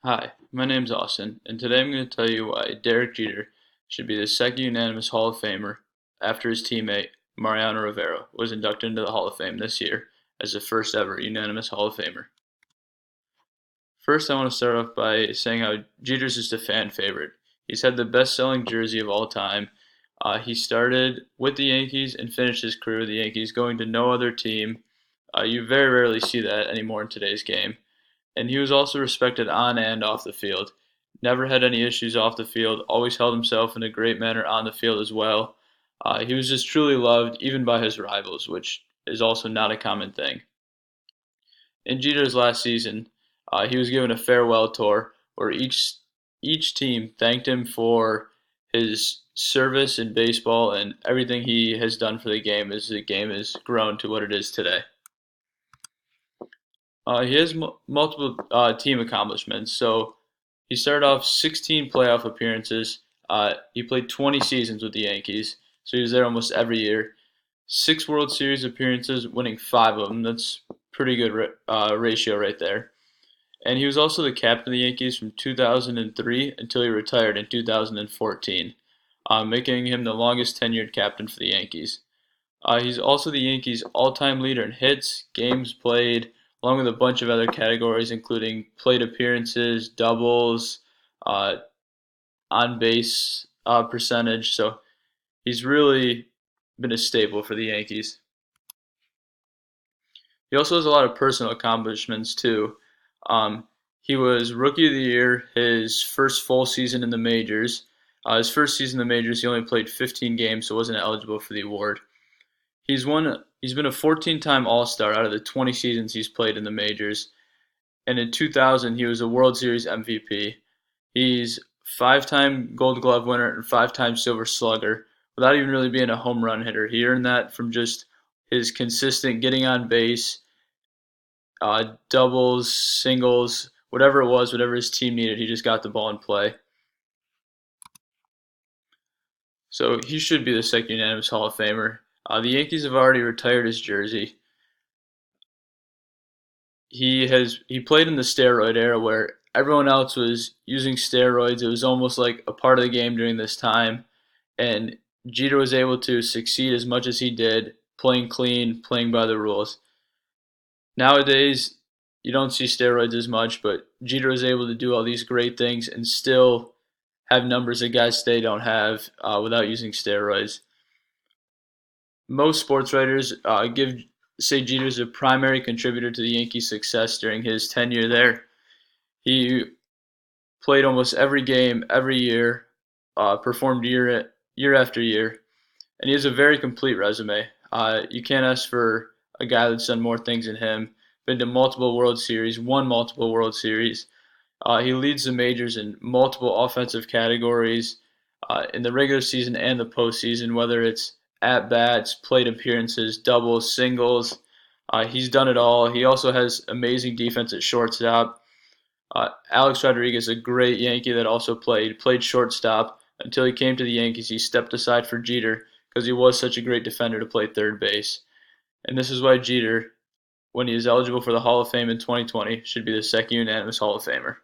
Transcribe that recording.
Hi, my name's Austin, and today I'm going to tell you why Derek Jeter should be the second unanimous Hall of Famer after his teammate Mariano Rivera was inducted into the Hall of Fame this year as the first ever unanimous Hall of Famer. First, I want to start off by saying how Jeter's just a fan favorite. He's had the best-selling jersey of all time. He started with the Yankees and finished his career with the Yankees, going to no other team. You very rarely see that anymore in today's game. And he was also respected on and off the field. Never had any issues off the field, always held himself in a great manner on the field as well. He was just truly loved, even by his rivals, which is also not a common thing. In Jeter's last season, he was given a farewell tour where each team thanked him for his service in baseball and everything he has done for the game as the game has grown to what it is today. He has multiple team accomplishments. So he started off 16 playoff appearances. He played 20 seasons with the Yankees, so he was there almost every year. 6 World Series appearances, winning 5 of them. That's pretty good ratio right there. And he was also the captain of the Yankees from 2003 until he retired in 2014, making him the longest tenured captain for the Yankees. He's also the Yankees' all-time leader in hits, games played, along with a bunch of other categories, including plate appearances, doubles, uh, on-base percentage. So he's really been a staple for the Yankees. He also has a lot of personal accomplishments too. He was Rookie of the Year his first full season in the majors. His first season in the majors, he only played 15 games, so wasn't eligible for the award. He's been a 14-time All-Star out of the 20 seasons he's played in the majors, and in 2000 he was a World Series MVP. He's 5-time Gold Glove winner and 5-time Silver Slugger without even really being a home run hitter. He earned that from just his consistent getting on base, doubles, singles, whatever it was, whatever his team needed, he just got the ball in play. So he should be the second unanimous Hall of Famer. The Yankees have already retired his jersey. He played in the steroid era where everyone else was using steroids. It was almost like a part of the game during this time, and Jeter was able to succeed as much as he did, playing clean, playing by the rules. Nowadays, you don't see steroids as much, but Jeter was able to do all these great things and still have numbers that guys today don't have without using steroids. Most sports writers give say Jeter's a primary contributor to the Yankees' success during his tenure there. He played almost every game, every year, performed year after year, and he has a very complete resume. You can't ask for a guy that's done more things than him. Been to multiple World Series, won multiple World Series. He leads the majors in multiple offensive categories in the regular season and the postseason, whether it's at bats, plate appearances, doubles, singles. He's done it all. He also has amazing defense at shortstop. Alex Rodriguez, a great Yankee that also played shortstop until he came to the Yankees. He stepped aside for Jeter because he was such a great defender to play third base. And this is why Jeter, when he is eligible for the Hall of Fame in 2020, should be the second unanimous Hall of Famer.